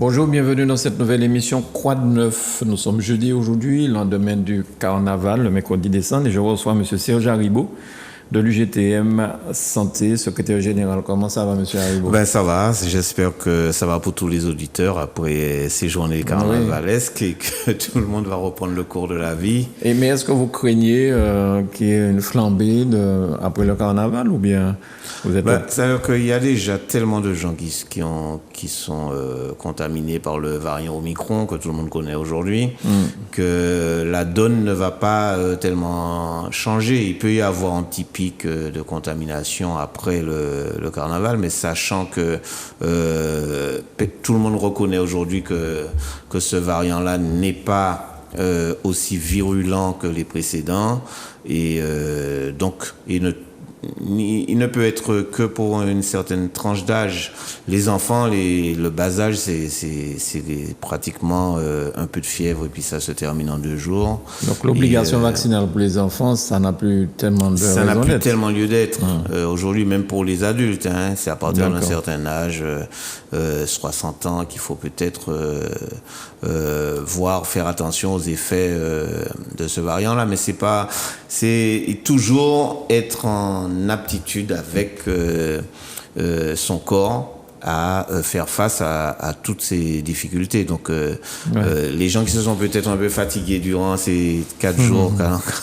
Bonjour, bienvenue dans cette nouvelle émission Croix de Neuf. Nous sommes jeudi aujourd'hui, lendemain du carnaval, le mercredi décembre, et je reçois M. Serge Haribo de l'UGTM Santé, secrétaire général. Comment ça va, M. Haribo? Ben ça va, j'espère que ça va pour tous les auditeurs après ces journées carnavalesques et que tout le monde va reprendre le cours de la vie. Mais est-ce que vous craignez qu'il y ait une flambée après le carnaval ou bien vous êtes... C'est-à-dire qu'il y a déjà tellement de gens qui sont contaminés par le variant Omicron que tout le monde connaît aujourd'hui, que la donne ne va pas tellement changer. Il peut y avoir un petit pic de contamination après le carnaval, mais sachant que tout le monde reconnaît aujourd'hui que ce variant-là n'est pas aussi virulent que les précédents, et donc il ne peut être que pour une certaine tranche d'âge. Les enfants, le bas âge, c'est pratiquement un peu de fièvre et puis ça se termine en 2 jours. Donc l'obligation vaccinale pour les enfants, ça n'a plus tellement de ça n'a plus tellement lieu d'être. Aujourd'hui, même pour les adultes, c'est à partir d'un certain âge, 60 ans, qu'il faut peut-être faire attention aux effets de ce variant-là. Mais c'est toujours être en aptitude avec son corps à faire face à toutes ces difficultés. Donc, les gens qui se sont peut-être un peu fatigués durant ces 4 jours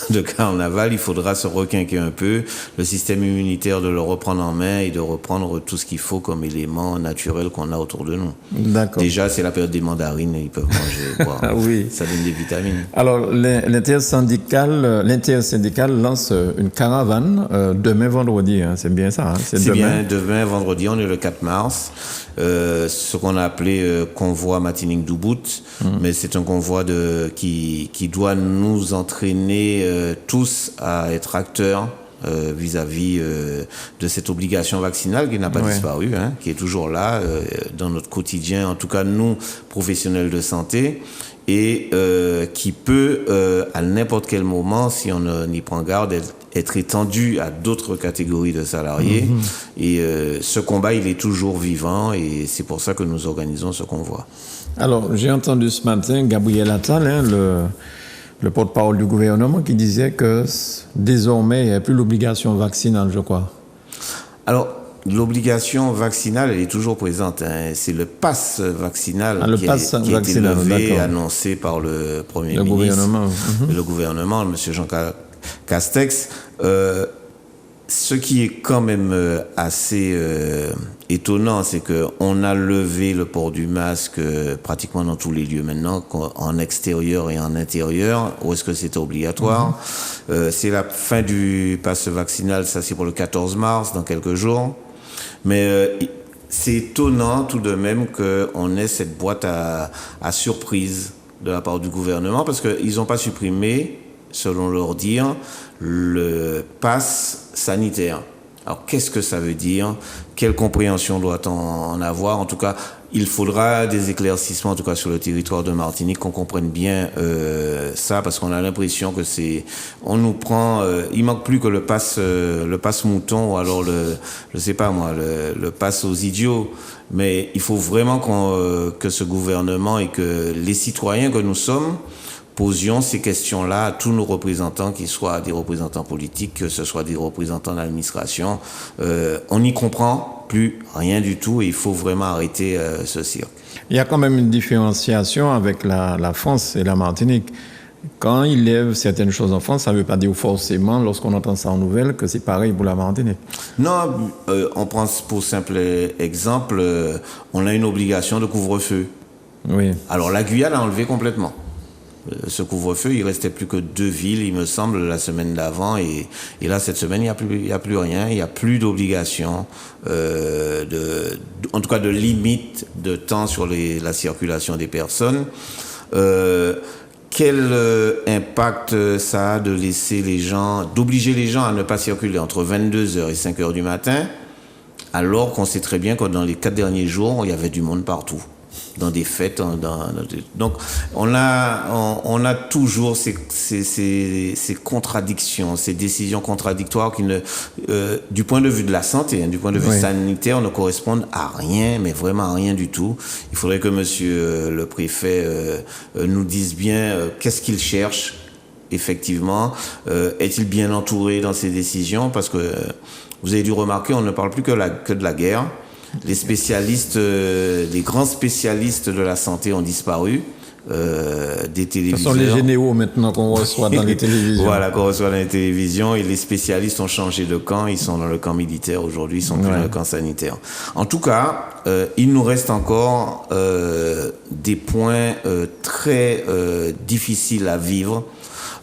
de carnaval, il faudra se requinquer un peu, le système immunitaire de le reprendre en main et de reprendre tout ce qu'il faut comme élément naturel qu'on a autour de nous. D'accord. Déjà, c'est la période des mandarines, ils peuvent manger, boire. Oui. Ça donne des vitamines. Alors, l'intersyndicale lance une caravane demain vendredi, c'est bien ça, C'est bien, demain vendredi, on est le 4 mars. Ce qu'on a appelé convoi Martinique d'Ubud, mais c'est un convoi qui doit nous entraîner tous à être acteurs vis-à-vis de cette obligation vaccinale qui n'a pas disparu, qui est toujours là dans notre quotidien, en tout cas nous, professionnels de santé, et qui peut, à n'importe quel moment, si on y prend garde, être étendu à d'autres catégories de salariés. Et ce combat, il est toujours vivant et c'est pour ça que nous organisons ce convoi. Alors, j'ai entendu ce matin Gabriel Attal, le porte-parole du gouvernement, qui disait que désormais, il n'y a plus l'obligation vaccinale, je crois. Alors, l'obligation vaccinale, elle est toujours présente. C'est le pass vaccinal qui a été levé, annoncé par le Premier ministre, le gouvernement, M. Jean Castex. Ce qui est quand même assez étonnant, c'est qu'on a levé le port du masque pratiquement dans tous les lieux maintenant, en extérieur et en intérieur, où est-ce que c'était obligatoire. C'est la fin du pass vaccinal, ça c'est pour le 14 mars, dans quelques jours. Mais c'est étonnant tout de même qu'on ait cette boîte à surprise de la part du gouvernement, parce qu'ils n'ont pas supprimé, selon leur dire, le pass sanitaire. Alors, qu'est-ce que ça veut dire? Quelle compréhension doit-on en avoir? En tout cas, il faudra des éclaircissements, en tout cas sur le territoire de Martinique, qu'on comprenne bien ça, parce qu'on a l'impression que on nous prend, il manque plus que le pass mouton, ou alors je sais pas moi, le pass aux idiots. Mais il faut vraiment que ce gouvernement et que les citoyens que nous sommes posions ces questions-là à tous nos représentants, qu'ils soient des représentants politiques, que ce soit des représentants de l'administration. On n'y comprend plus rien du tout et il faut vraiment arrêter ce cirque. Il y a quand même une différenciation avec la France et la Martinique. Quand il lève certaines choses en France, ça ne veut pas dire forcément, lorsqu'on entend ça en nouvelles, que c'est pareil pour la Martinique. Non, on prend pour simple exemple, on a une obligation de couvre-feu. Oui. Alors la Guyane a enlevé complètement ce couvre-feu. Il restait plus que 2 villes, il me semble, la semaine d'avant. Et là, cette semaine, il n'y a plus rien. Il n'y a plus d'obligation, en tout cas de limite de temps sur la circulation des personnes. Quel impact ça a d'obliger les gens à ne pas circuler entre 22h et 5h du matin, alors qu'on sait très bien que dans les 4 derniers jours, il y avait du monde partout. dans des fêtes. Donc, on a toujours ces contradictions, ces décisions contradictoires qui du point de vue de la santé, du point de vue sanitaire, ne correspondent à rien, mais vraiment à rien du tout. Il faudrait que monsieur le préfet nous dise bien qu'est-ce qu'il cherche, effectivement. Est-il bien entouré dans ses décisions? Parce que vous avez dû remarquer, on ne parle plus que de la guerre. Les spécialistes, les grands spécialistes de la santé ont disparu des téléviseurs. Ce sont les généraux maintenant qu'on reçoit dans les télévisions. Voilà, qu'on reçoit dans les télévisions, et les spécialistes ont changé de camp. Ils sont dans le camp militaire aujourd'hui, ils sont plus dans le camp sanitaire. En tout cas, il nous reste encore des points très difficiles à vivre.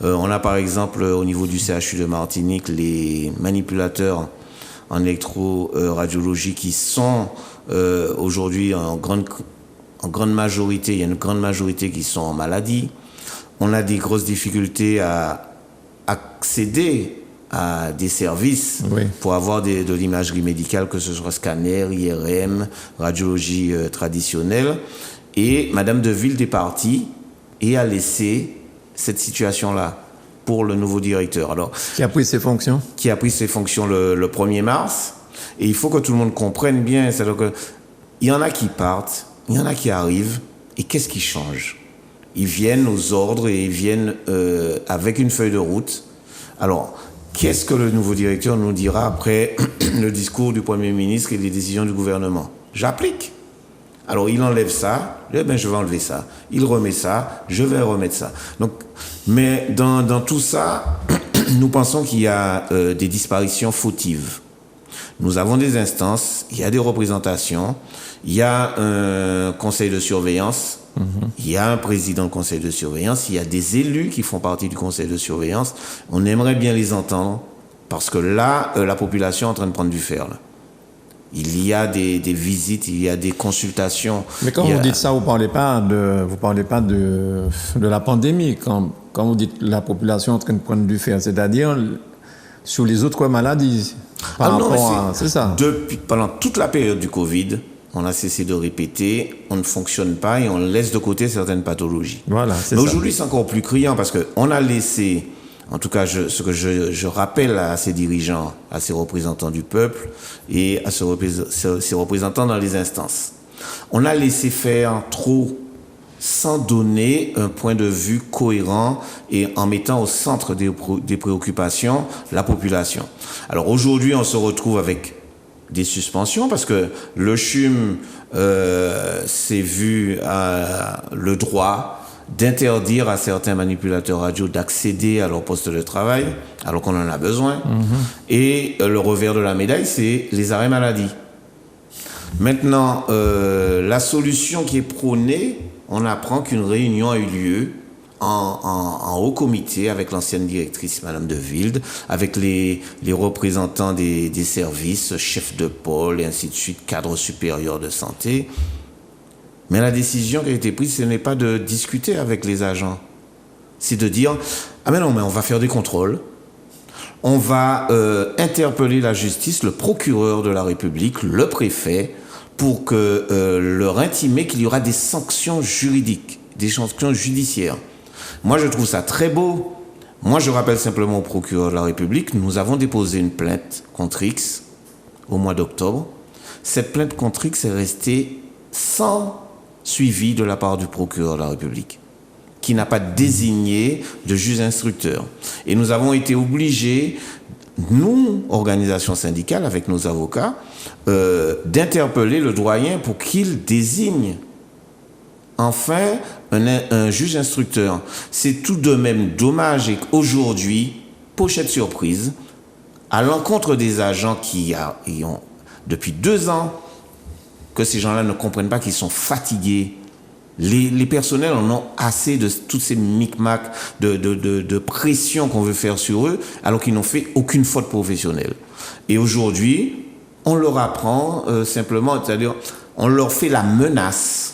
On a par exemple au niveau du CHU de Martinique les manipulateurs en électro-radiologie qui sont aujourd'hui en grande majorité, il y a une grande majorité qui sont en maladie. On a des grosses difficultés à accéder à des services pour avoir de l'imagerie médicale, que ce soit scanner, IRM, radiologie traditionnelle. Et Madame de Wilde est partie et a laissé cette situation-là pour le nouveau directeur. Alors, qui a pris ses fonctions? Qui a pris ses fonctions le 1er mars. Et il faut que tout le monde comprenne bien. C'est-à-dire que il y en a qui partent, il y en a qui arrivent. Et qu'est-ce qui change? Ils viennent aux ordres et ils viennent avec une feuille de route. Alors, qu'est-ce que le nouveau directeur nous dira après le discours du Premier ministre et les décisions du gouvernement? J'applique. Alors, il enlève ça, je vais enlever ça. Il remet ça, je vais remettre ça. Donc, mais dans tout ça, nous pensons qu'il y a des disparitions fautives. Nous avons des instances, il y a des représentations, il y a un conseil de surveillance, il y a un président du conseil de surveillance, il y a des élus qui font partie du conseil de surveillance. On aimerait bien les entendre, parce que là, la population est en train de prendre du fer, là. Il y a des visites, il y a des consultations. Mais quand vous dites ça, vous parlez pas de la pandémie. Quand vous dites la population est en train de prendre du fer, c'est-à-dire sur les autres maladies. C'est ça. Pendant toute la période du Covid, on a cessé de répéter, on ne fonctionne pas et on laisse de côté certaines pathologies. Voilà, mais aujourd'hui, c'est encore plus criant parce qu'on a laissé. En tout cas, ce que je rappelle à ces dirigeants, à ces représentants du peuple et à ces représentants dans les instances. On a laissé faire trop sans donner un point de vue cohérent et en mettant au centre des préoccupations la population. Alors aujourd'hui, on se retrouve avec des suspensions parce que le CHUM s'est vu le droit d'interdire à certains manipulateurs radio d'accéder à leur poste de travail, alors qu'on en a besoin. Et le revers de la médaille, c'est les arrêts maladie. Maintenant, la solution qui est prônée, on apprend qu'une réunion a eu lieu en haut comité avec l'ancienne directrice, Madame de Wilde, avec les représentants des services, chefs de pôle et ainsi de suite, cadres supérieurs de santé. Mais la décision qui a été prise, ce n'est pas de discuter avec les agents. C'est de dire, mais on va faire des contrôles. On va interpeller la justice, le procureur de la République, le préfet, pour leur intimer qu'il y aura des sanctions juridiques, des sanctions judiciaires. Moi, je trouve ça très beau. Moi, je rappelle simplement au procureur de la République, nous avons déposé une plainte contre X au mois d'octobre. Cette plainte contre X est restée sans suivi de la part du procureur de la République, qui n'a pas désigné de juge instructeur. Et nous avons été obligés, nous, organisations syndicales, avec nos avocats, d'interpeller le doyen pour qu'il désigne enfin un juge instructeur. C'est tout de même dommage et qu'aujourd'hui, pochette surprise, à l'encontre des agents qui ont, depuis 2 ans, que ces gens-là ne comprennent pas qu'ils sont fatigués. Les personnels en ont assez de toutes ces micmacs de pression qu'on veut faire sur eux, alors qu'ils n'ont fait aucune faute professionnelle. Et aujourd'hui, on leur apprend simplement, c'est-à-dire, on leur fait la menace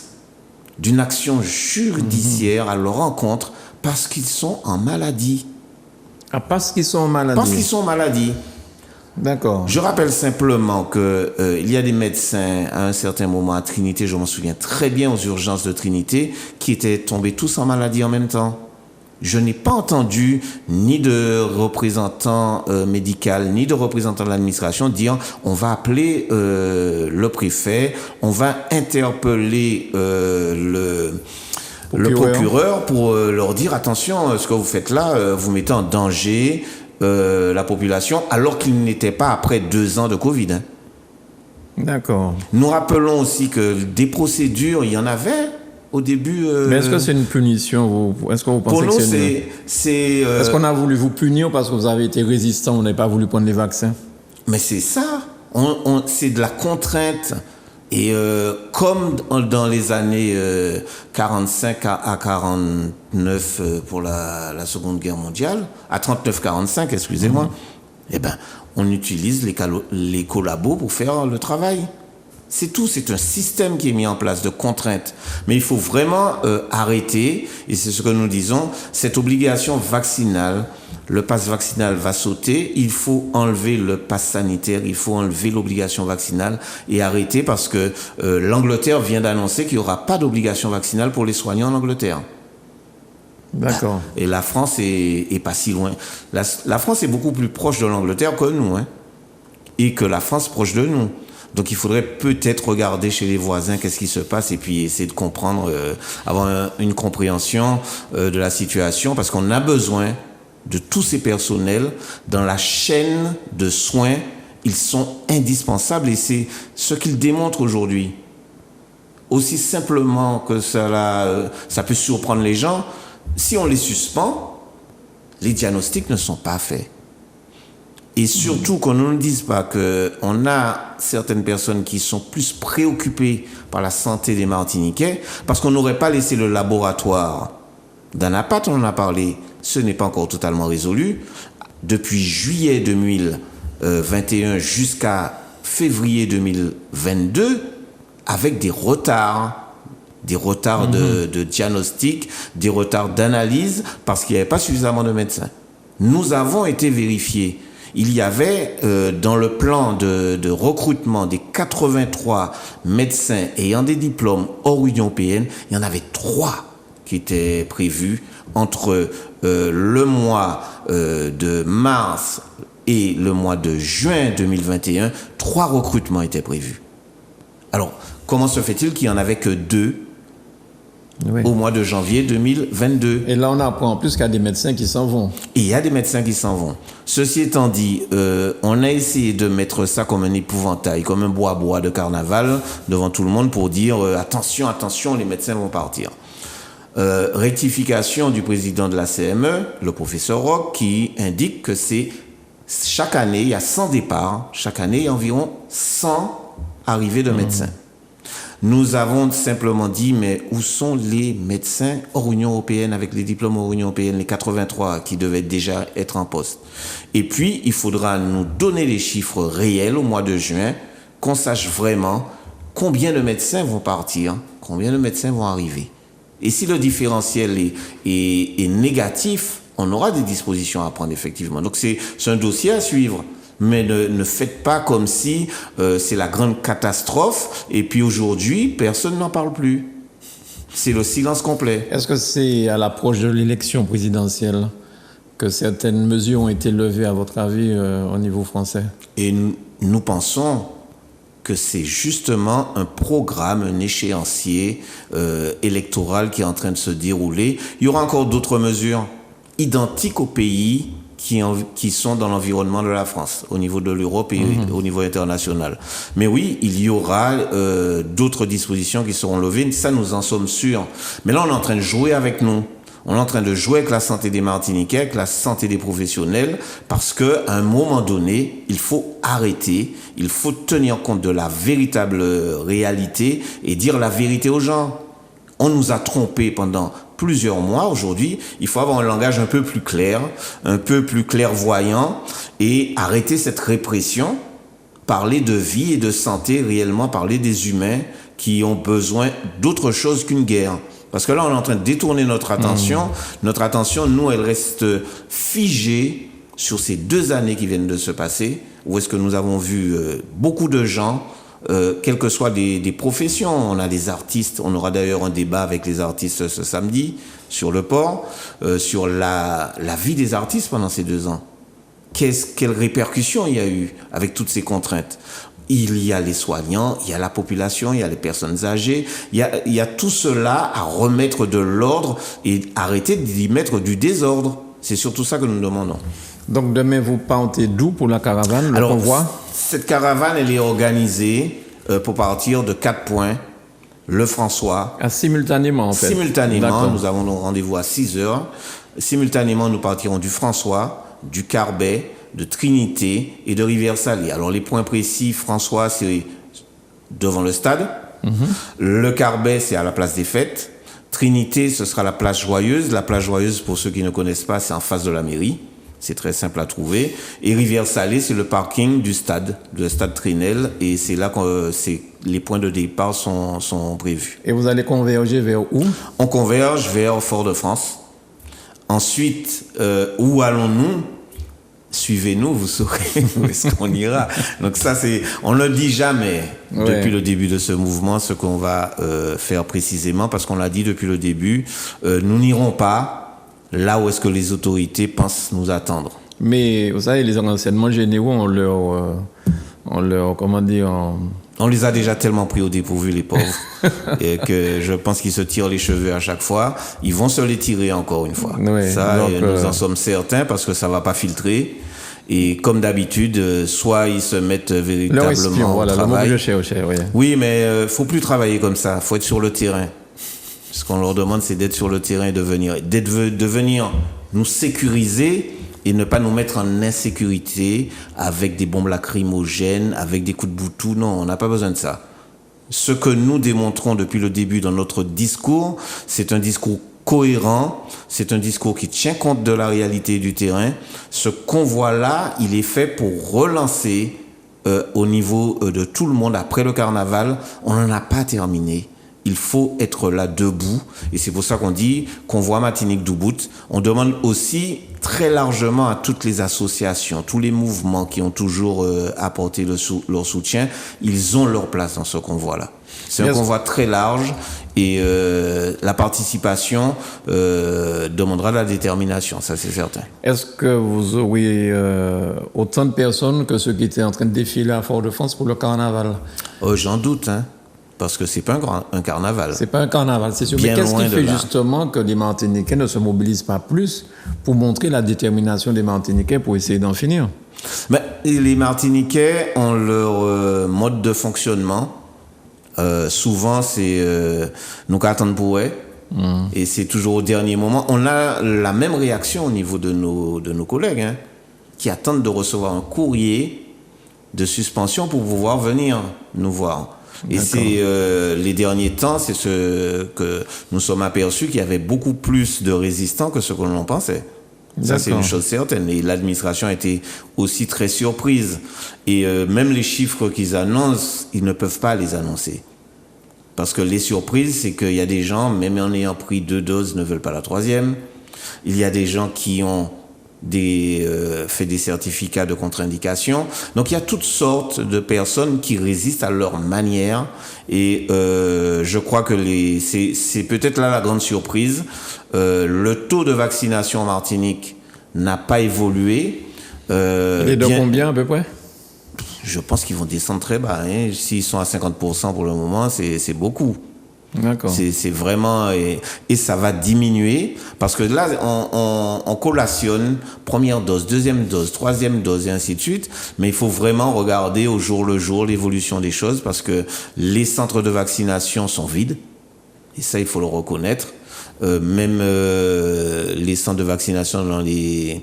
d'une action judiciaire à leur encontre parce qu'ils sont en maladie. Ah, parce qu'ils sont en maladie. Parce qu'ils sont en maladie. D'accord. Je rappelle simplement que il y a des médecins à un certain moment à Trinité, je m'en souviens très bien, aux urgences de Trinité, qui étaient tombés tous en maladie en même temps. Je n'ai pas entendu ni de représentant médical, ni de représentant de l'administration dire on va appeler le préfet, on va interpeller le procureur pour leur dire attention, ce que vous faites là, vous mettez en danger la population, alors qu'il n'était pas après 2 ans de Covid. Hein. D'accord. Nous rappelons aussi que des procédures, il y en avait au début. Mais est-ce que c'est une punition? Est-ce que vous pensez pour nous, que c'est est-ce qu'on a voulu vous punir parce que vous avez été résistant, vous n'avez pas voulu prendre les vaccins? Mais c'est ça. C'est de la contrainte. Et comme dans les années 45 à 49 pour la Seconde Guerre mondiale, à 39-45, excusez-moi, eh ben, on utilise les collabos pour faire le travail. C'est tout, c'est un système qui est mis en place de contraintes. Mais il faut vraiment arrêter, et c'est ce que nous disons, cette obligation vaccinale. Le pass vaccinal va sauter, il faut enlever le pass sanitaire, il faut enlever l'obligation vaccinale et arrêter parce que l'Angleterre vient d'annoncer qu'il n'y aura pas d'obligation vaccinale pour les soignants en Angleterre. D'accord. Et la France est pas si loin. La France est beaucoup plus proche de l'Angleterre que nous, hein, et que la France proche de nous. Donc il faudrait peut-être regarder chez les voisins qu'est-ce qui se passe et puis essayer de comprendre, avoir une compréhension de la situation parce qu'on a besoin de tous ces personnels dans la chaîne de soins. Ils sont indispensables et c'est ce qu'ils démontrent aujourd'hui. Aussi simplement que ça peut surprendre les gens, si on les suspend, les diagnostics ne sont pas faits. Et surtout qu'on ne nous dise pas qu'on a certaines personnes qui sont plus préoccupées par la santé des Martiniquais parce qu'on n'aurait pas laissé le laboratoire. D'Anapat, on en a parlé, ce n'est pas encore totalement résolu. Depuis juillet 2021 jusqu'à février 2022, avec des retards de diagnostic, des retards d'analyse, parce qu'il n'y avait pas suffisamment de médecins. Nous avons été vérifiés. Il y avait dans le plan de recrutement des 83 médecins ayant des diplômes hors Union européenne, il y en avait 3 qui étaient prévus entre le mois de mars et le mois de juin 2021. 3 recrutements étaient prévus. Alors, comment se fait-il qu'il n'y en avait que 2 au mois de janvier 2022? Et là, on apprend en plus qu'il y a des médecins qui s'en vont. Et il y a des médecins qui s'en vont. Ceci étant dit, on a essayé de mettre ça comme un épouvantail, comme un bois-bois de carnaval devant tout le monde pour dire attention, attention, les médecins vont partir. Rectification du président de la CME, le professeur Roch, qui indique que chaque année, il y a 100 départs, chaque année, il y a environ 100 arrivées de médecins. Nous avons simplement dit, mais où sont les médecins hors Union européenne avec les diplômes hors Union européenne, les 83 qui devaient déjà être en poste? Et puis, il faudra nous donner les chiffres réels au mois de juin, qu'on sache vraiment combien de médecins vont partir, combien de médecins vont arriver. Et si le différentiel est négatif, on aura des dispositions à prendre effectivement. Donc c'est un dossier à suivre. Mais ne faites pas comme si c'est la grande catastrophe et puis aujourd'hui, personne n'en parle plus. C'est le silence complet. Est-ce que c'est à l'approche de l'élection présidentielle que certaines mesures ont été levées, à votre avis, au niveau français? Et nous pensons que c'est justement un programme, un échéancier électoral qui est en train de se dérouler. Il y aura encore d'autres mesures identiques aux pays qui sont dans l'environnement de la France, au niveau de l'Europe et au niveau international. Mais oui, il y aura d'autres dispositions qui seront levées, ça nous en sommes sûrs. Mais là, on est en train de jouer avec nous. On est en train de jouer avec la santé des Martiniquais, avec la santé des professionnels, parce qu'à un moment donné, il faut arrêter, il faut tenir compte de la véritable réalité et dire la vérité aux gens. On nous a trompés pendant plusieurs mois. Aujourd'hui, il faut avoir un langage un peu plus clair, un peu plus clairvoyant et arrêter cette répression, parler de vie et de santé, réellement parler des humains qui ont besoin d'autre chose qu'une guerre. Parce que là, on est en train de détourner notre attention. Notre attention, nous, elle reste figée sur ces 2 années qui viennent de se passer, où est-ce que nous avons vu beaucoup de gens, quelles que soient des professions. On a des artistes, on aura d'ailleurs un débat avec les artistes ce samedi sur le port, sur la vie des artistes pendant ces 2 ans. Quelles répercussions il y a eu avec toutes ces contraintes? Il y a les soignants, il y a la population, il y a les personnes âgées, il y a tout cela à remettre de l'ordre et arrêter d'y mettre du désordre. C'est surtout ça que nous demandons. Donc demain, vous partez d'où pour la caravane, le convoi? Cette caravane, elle est organisée pour partir de 4 points. Le François. Simultanément, en fait. Simultanément, nous avons nos rendez-vous à 6 heures. Simultanément, nous partirons du François, du Carbet, de Trinité et de Rivière-Salée. Alors, les points précis, François, c'est devant le stade. Le Carbet, c'est à la place des Fêtes. Trinité, ce sera la place Joyeuse. La place Joyeuse, pour ceux qui ne connaissent pas, c'est en face de la mairie. C'est très simple à trouver. Et Rivière-Salée, c'est le parking du stade Trinel. Et c'est là que les points de départ sont prévus. Et vous allez converger vers où? On converge vers Fort-de-France. Ensuite, où allons-nous? Suivez-nous, vous saurez où est-ce qu'on ira. Donc ça, on ne le dit jamais depuis le début de ce mouvement, ce qu'on va faire précisément, parce qu'on l'a dit depuis le début, nous n'irons pas là où est-ce que les autorités pensent nous attendre. Mais vous savez, les renseignements généraux, on leur comment dire, on les a déjà tellement pris au dépourvu, les pauvres, et que je pense qu'ils se tirent les cheveux à chaque fois. Ils vont se les tirer encore une fois. Oui, ça, donc, nous en sommes certains parce que ça va pas filtrer. Et comme d'habitude, soit ils se mettent véritablement au travail. Le mot que je cherche, oui. Oui, mais faut plus travailler comme ça. Faut être sur le terrain. Ce qu'on leur demande, c'est d'être sur le terrain et de venir nous sécuriser et ne pas nous mettre en insécurité avec des bombes lacrymogènes, avec des coups de boutou. Non, on n'a pas besoin de ça. Ce que nous démontrons depuis le début dans notre discours, c'est un discours cohérent, c'est un discours qui tient compte de la réalité du terrain. Ce convoi-là, il est fait pour relancer au niveau de tout le monde après le carnaval. On n'en a pas terminé. Il faut être là debout. Et c'est pour ça qu'on dit convoi Martinique d'Ubud. On demande aussi très largement à toutes les associations, tous les mouvements qui ont toujours apporté leur soutien, ils ont leur place dans ce convoi-là. C'est un convoi très large et la participation demandera de la détermination, ça c'est certain. Est-ce que vous aurez autant de personnes que ceux qui étaient en train de défiler à Fort-de-France pour le carnaval? J'en doute, hein. Parce que c'est pas un carnaval. C'est pas un carnaval, c'est sûr. Mais qu'est-ce qui fait justement que les Martiniquais ne se mobilisent pas plus pour montrer la détermination des Martiniquais pour essayer d'en finir? Les Martiniquais ont leur mode de fonctionnement. Souvent, c'est nous qu'attendre pour eux. Et c'est toujours au dernier moment. On a la même réaction au niveau de nos collègues, hein, qui attendent de recevoir un courrier de suspension pour pouvoir venir nous voir. Et c'est les derniers temps, c'est ce que nous sommes aperçus qu'il y avait beaucoup plus de résistants que ce que l'on pensait. Ça, c'est une chose certaine. Et l'administration a été aussi très surprise. Et même les chiffres qu'ils annoncent, ils ne peuvent pas les annoncer. Parce que les surprises, c'est qu'il y a des gens, même en ayant pris 2 doses, ne veulent pas la 3e. Il y a des gens qui ont fait des certificats de contre-indication. Donc il y a toutes sortes de personnes qui résistent à leur manière et je crois que c'est peut-être là la grande surprise. Le taux de vaccination en Martinique n'a pas évolué. Il est de combien à peu près? Je pense qu'ils vont descendre très bas. Hein. S'ils sont à 50% pour le moment, c'est beaucoup. D'accord. C'est vraiment et ça va diminuer parce que là on collationne première dose, deuxième dose, troisième dose et ainsi de suite, mais il faut vraiment regarder au jour le jour l'évolution des choses parce que les centres de vaccination sont vides et ça il faut le reconnaître. Même les centres de vaccination dans les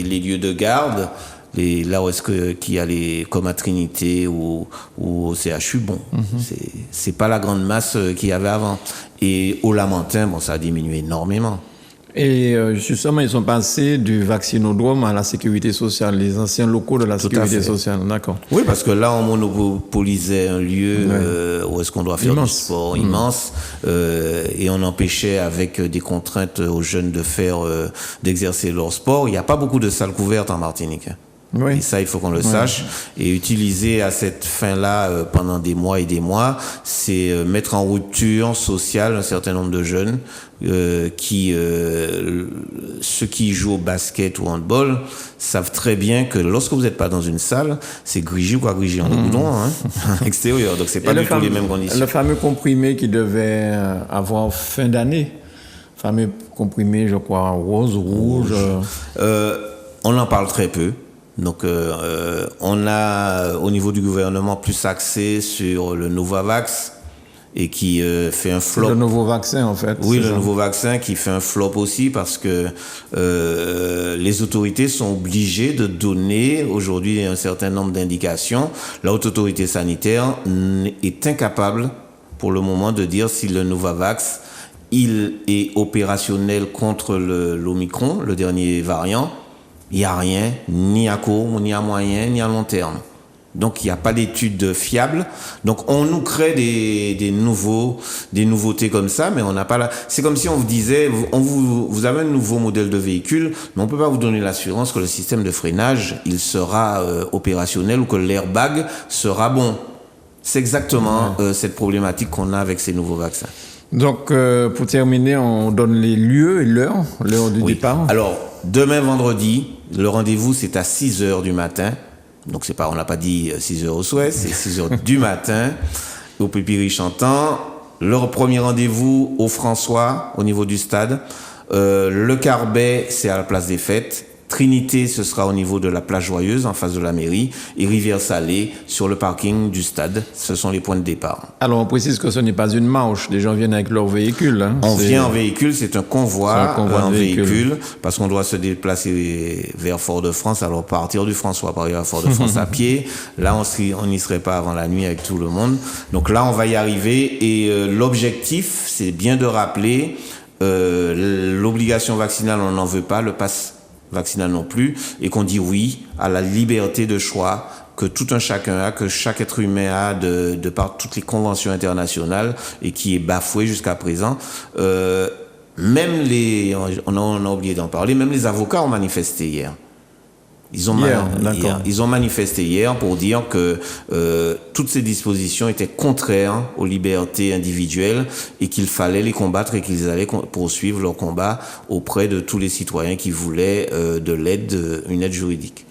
lieux de garde. Là où est-ce qu'il y a comme à Trinité ou au CHU, bon, c'est pas la grande masse qu'il y avait avant. Et au Lamentin, bon, ça a diminué énormément. Et justement, ils sont passés du vaccinodrome à la sécurité sociale, les anciens locaux de la sécurité sociale, d'accord. Oui, parce que là, on monopolisait un lieu où est-ce qu'on doit faire du sport immense, et on empêchait avec des contraintes aux jeunes d'exercer leur sport. Il n'y a pas beaucoup de salles couvertes en Martinique. Oui. Et ça, il faut qu'on le sache. Et utiliser à cette fin-là pendant des mois et des mois, c'est mettre en rupture sociale un certain nombre de jeunes ceux qui jouent au basket ou au handball savent très bien que lorsque vous n'êtes pas dans une salle, c'est grigé ou quoi grigé en goudron, extérieur. Donc c'est pas du tout les mêmes conditions. Le fameux comprimé qui devait avoir fin d'année, fameux comprimé, je crois, rose, rouge. On en parle très peu. Donc, on a, au niveau du gouvernement, plus axé sur le Novavax et qui fait un flop. C'est le nouveau vaccin, en fait. Oui, le nouveau vaccin qui fait un flop aussi parce que les autorités sont obligées de donner aujourd'hui un certain nombre d'indications. La haute autorité sanitaire est incapable, pour le moment, de dire si le Novavax, il est opérationnel contre l'Omicron, le dernier variant. Il n'y a rien, ni à court, ni à moyen, ni à long terme. Donc, il n'y a pas d'études fiables. Donc, on nous crée des nouveautés comme ça, mais on n'a pas la... C'est comme si on vous disait, vous avez un nouveau modèle de véhicule, mais on ne peut pas vous donner l'assurance que le système de freinage, il sera opérationnel ou que l'airbag sera bon. C'est exactement cette problématique qu'on a avec ces nouveaux vaccins. Donc, pour terminer, on donne les lieux et l'heure du départ. Alors, demain vendredi, le rendez-vous c'est à 6h du matin. Donc on n'a pas dit 6h au souhait, c'est 6h du matin au Pépiri Chantant. Le premier rendez-vous au François, au niveau du stade. Le Carbet, c'est à la place des Fêtes. Trinité, ce sera au niveau de la plage Joyeuse, en face de la mairie, et Rivière-Salée, sur le parking du stade. Ce sont les points de départ. Alors, on précise que ce n'est pas une marche. Les gens viennent avec leur véhicule. On vient en véhicule, c'est un convoi en véhicule, parce qu'on doit se déplacer vers Fort-de-France. Alors, partir du François, par exemple, à Fort-de-France à pied. Là, on n'y serait pas avant la nuit avec tout le monde. Donc là, on va y arriver. Et l'objectif, c'est bien de rappeler, l'obligation vaccinale, on n'en veut pas, le pass vaccinal non plus, et qu'on dit oui à la liberté de choix que tout un chacun a, que chaque être humain a de par toutes les conventions internationales et qui est bafoué jusqu'à présent. Même on a oublié d'en parler, même les avocats ont manifesté hier. Ils ont manifesté hier pour dire que toutes ces dispositions étaient contraires aux libertés individuelles et qu'il fallait les combattre et qu'ils allaient poursuivre leur combat auprès de tous les citoyens qui voulaient de l'aide, une aide juridique.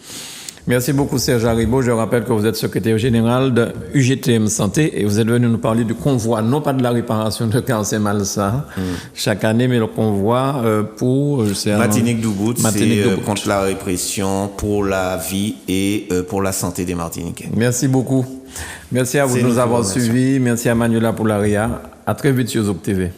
Merci beaucoup Serge Haribo. Je rappelle que vous êtes secrétaire général de UGTM Santé et vous êtes venu nous parler du convoi, non pas de la réparation de cancer malsain chaque année, mais le convoi pour... Martinique Doubout, c'est contre la répression, pour la vie et pour la santé des Martiniquais. Merci beaucoup. Merci à vous de nous avoir suivis. Merci à Manuela pour l'ARIA. À très vite sur Zouk TV.